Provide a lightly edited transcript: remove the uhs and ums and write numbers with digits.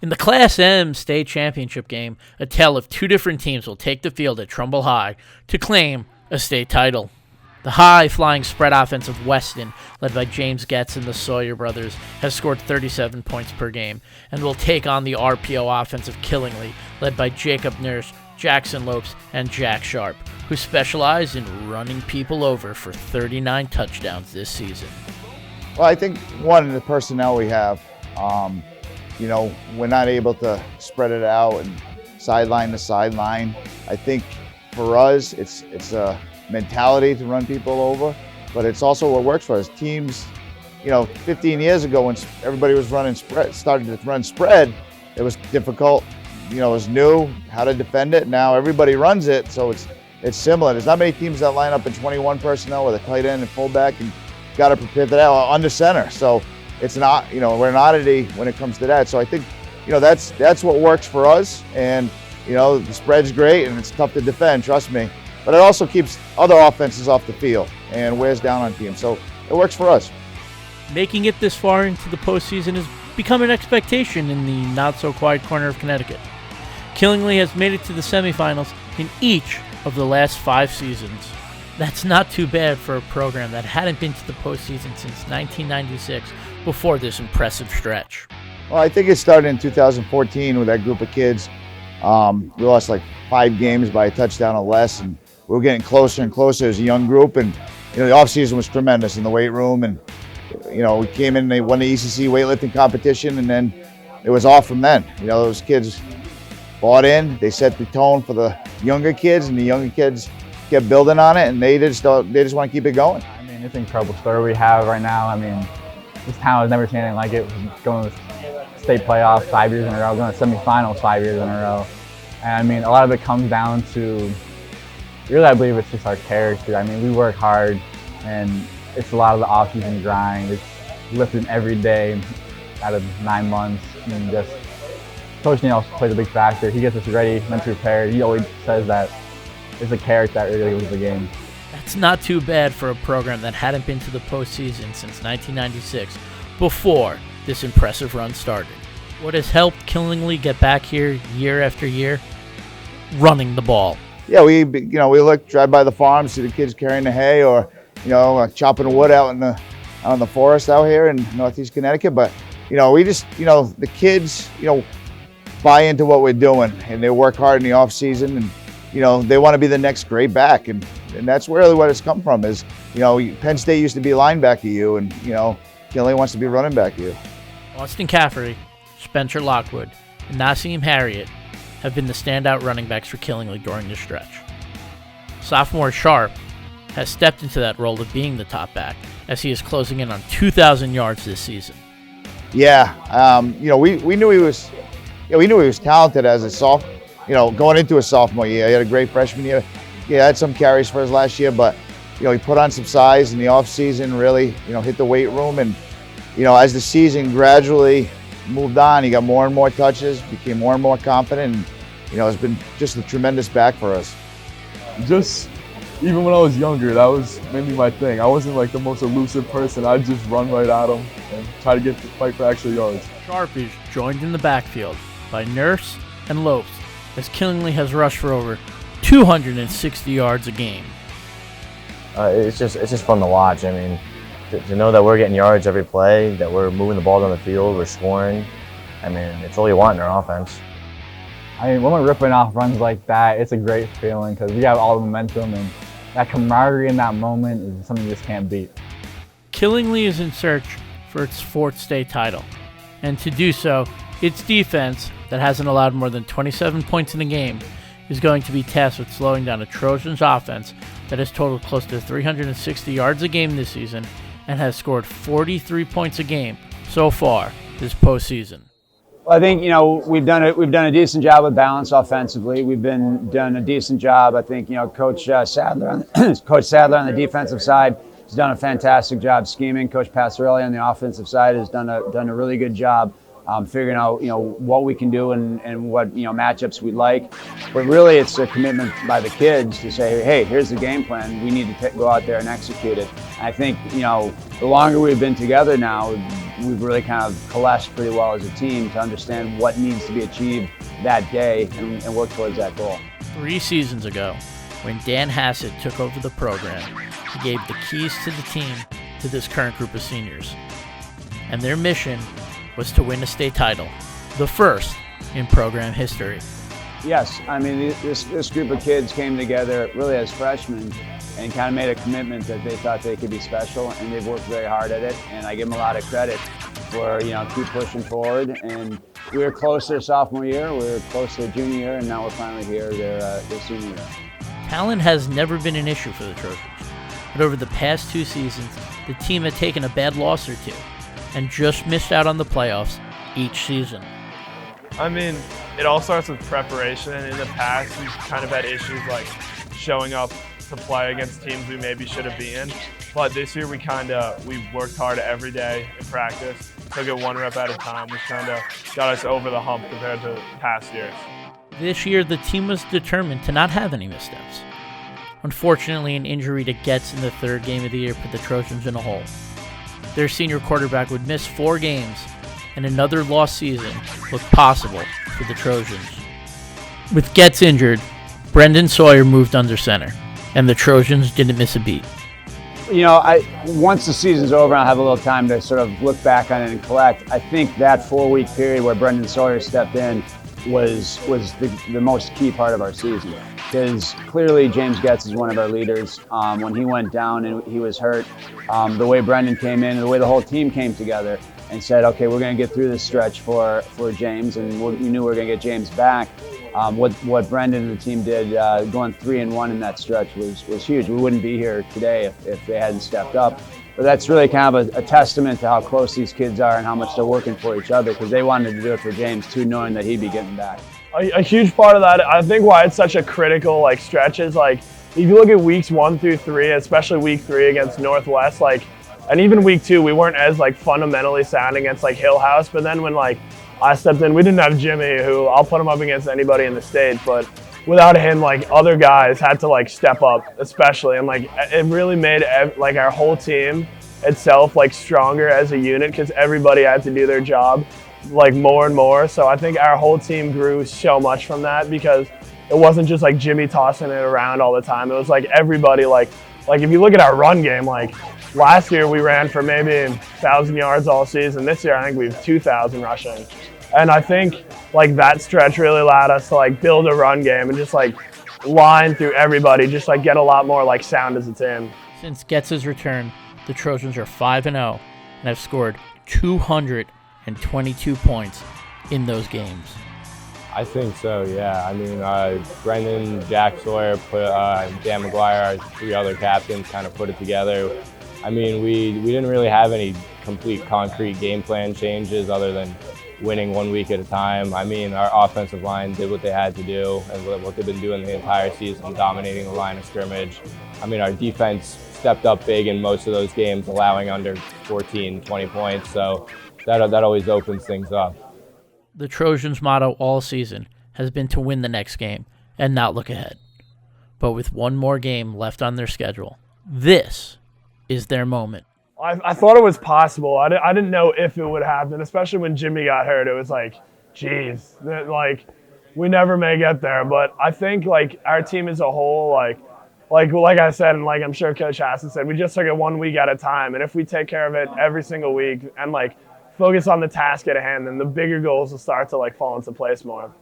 In the Class M state championship game, a tale of two different teams will take the field at Trumbull High to claim a state title. The high-flying spread offense of Weston, led by James Getz and the Sawyer brothers, has scored 37 points per game and will take on the RPO offense of Killingly, led by Jacob Nurse, Jackson Lopes, and Jack Sharp, who specialize in running people over for 39 touchdowns this season. Well, I think one, the personnel we have. We're not able to spread it out and sideline to sideline. I think for us, it's a mentality to run people over, but it's also what works for us. Teams, 15 years ago when everybody was running spread, started to run spread, it was difficult. It was new, how to defend it. Now everybody runs it, so it's similar. There's not many teams that line up in 21 personnel with a tight end and fullback and got to prepare for that under center. So it's not, we're an oddity when it comes to that. So I think, that's what works for us. And, the spread's great and it's tough to defend, trust me. But it also keeps other offenses off the field and wears down on teams. So it works for us. Making it this far into the postseason has become an expectation in the not-so-quiet corner of Connecticut. Killingly has made it to the semifinals in each of the last 5 seasons. That's not too bad for a program that hadn't been to the postseason since 1996 before this impressive stretch. Well, I think it started in 2014 with that group of kids. We lost like 5 games by a touchdown or less, and we were getting closer and closer as a young group. And the offseason was tremendous in the weight room. And we came in and they won the ECC weightlifting competition, and then it was off from then. Those kids bought in. They set the tone for the younger kids, and the younger kids kept building on it, and they just want to keep it going. It's an incredible story we have right now. This town has never seen anything like it. Going to state playoffs 5 years in a row, going to semifinals 5 years in a row. And a lot of it comes down to, really I believe it's just our character. We work hard, and it's a lot of the off-season grind. It's lifting every day out of 9 months. Just Coach Neal plays a big factor. He gets us ready, mentally prepared. He always says that it's the character that really wins the game. That's not too bad for a program that hadn't been to the postseason since 1996, before this impressive run started. What has helped Killingly get back here year after year? Running the ball. Yeah, we drive by the farm, see the kids carrying the hay, or chopping wood out in the forest out here in Northeast Connecticut. But we just the kids buy into what we're doing, and they work hard in the off season, and they want to be the next great back, and that's really what it's come from. Is Penn State used to be linebacker you, and Killingly wants to be running back you. Austin Cafferty, Spencer Lockwood, and Nassim Harriet have been the standout running backs for Killingly during this stretch. Sophomore Sharp has stepped into that role of being the top back, as he is closing in on 2,000 yards this season. Yeah, we knew he was, we knew he was talented as a sophomore. Going into a sophomore year, he had a great freshman year. He had some carries for his last year, but he put on some size in the off season. Really, hit the weight room, and as the season gradually moved on, he got more and more touches, became more and more confident, and it's been just a tremendous back for us. Just even when I was younger, that was mainly my thing. I wasn't like the most elusive person. I'd just run right at him and try to get the fight for extra yards. Sharp is joined in the backfield by Nurse and Lopes, as Killingly has rushed for over 260 yards a game. It's just fun to watch. To know that we're getting yards every play, that we're moving the ball down the field, we're scoring. It's all you want in our offense. When we're ripping off runs like that, it's a great feeling because we have all the momentum, and that camaraderie in that moment is something you just can't beat. Killingly is in search for its 4th state title, and to do so, its defense, that hasn't allowed more than 27 points in a game, is going to be tasked with slowing down a Trojans offense that has totaled close to 360 yards a game this season and has scored 43 points a game so far this postseason. Well, I think we've done a decent job of balance offensively. We've done a decent job. I think Coach Sadler on the defensive side has done a fantastic job scheming. Coach Passarelli on the offensive side has done a really good job figuring out what we can do and what matchups we like. But really, it's a commitment by the kids to say, hey, here's the game plan. We need to go out there and execute it. And I think the longer we've been together now, we've really kind of coalesced pretty well as a team to understand what needs to be achieved that day and work towards that goal. 3 seasons ago, when Dan Hassett took over the program, he gave the keys to the team to this current group of seniors. And their mission was to win a state title, the first in program history. Yes, I mean, this group of kids came together really as freshmen and kind of made a commitment that they thought they could be special, and they've worked very hard at it, and I give them a lot of credit for, keep pushing forward. And we were close their sophomore year, we were close their junior year, and now we're finally here their senior year. Talent has never been an issue for the Trojans, but over the past 2 seasons, the team had taken a bad loss or two and just missed out on the playoffs each season. I mean, it all starts with preparation. In the past, we've kind of had issues like showing up to play against teams we maybe should have been. But this year, we worked hard every day in practice, took it one rep at a time, which kind of got us over the hump compared to past years. This year, the team was determined to not have any missteps. Unfortunately, an injury to Getz in the 3rd game of the year put the Trojans in a hole. Their senior quarterback would miss 4 games, and another lost season looked possible for the Trojans. With Getz injured, Brendan Sawyer moved under center, and the Trojans didn't miss a beat. Once the season's over and I'll have a little time to sort of look back on it and collect, I think that 4-week period where Brendan Sawyer stepped in was the most key part of our season. Because clearly James Getz is one of our leaders. When he went down and he was hurt, the way Brendan came in, the way the whole team came together and said, okay, we're going to get through this stretch for James, and we knew we were going to get James back. What Brendan and the team did, going 3-1 in that stretch was huge. We wouldn't be here today if they hadn't stepped up. But that's really kind of a testament to how close these kids are and how much they're working for each other, because they wanted to do it for James too, knowing that he'd be getting back. A huge part of that, I think why it's such a critical stretch is if you look at weeks 1 through 3, especially week 3 against Northwest, and even week 2, we weren't as fundamentally sound against Hill House. But then when I stepped in, we didn't have Jimmy, who I'll put him up against anybody in the state, but without him, other guys had to espep up, especially, and it really made our whole team itself stronger as a unit, because everybody had to do their job more and more. So I think our whole team grew so much from that, because it wasn't just Jimmy tossing it around all the time. It was everybody if you look at our run game, last year we ran for maybe 1,000 yards all season. This year I think we have 2,000 rushing. And I think that stretch really allowed us to build a run game and just line through everybody, just get a lot more sound as a team. Since Getz's return, the Trojans are 5-0 and have scored 222 points in those games. I think so, yeah. I mean, Brendan, Jack Sawyer, Dan McGuire, our 3 other captains kind of put it together. I mean, we didn't really have any complete concrete game plan changes other than winning 1 week at a time. I mean, our offensive line did what they had to do and what they've been doing the entire season, dominating the line of scrimmage. I mean, our defense stepped up big in most of those games, allowing under 14, 20 points, so that always opens things up. The Trojans' motto all season has been to win the next game and not look ahead. But with one more game left on their schedule, this is their moment. I thought it was possible. I didn't know if it would happen, especially when Jimmy got hurt. It was geez, we never may get there. But I think our team as a whole, like I said, and I'm sure Coach Hassett said, we just took it 1 week at a time. And if we take care of it every single week and focus on the task at hand, then the bigger goals will start to fall into place more.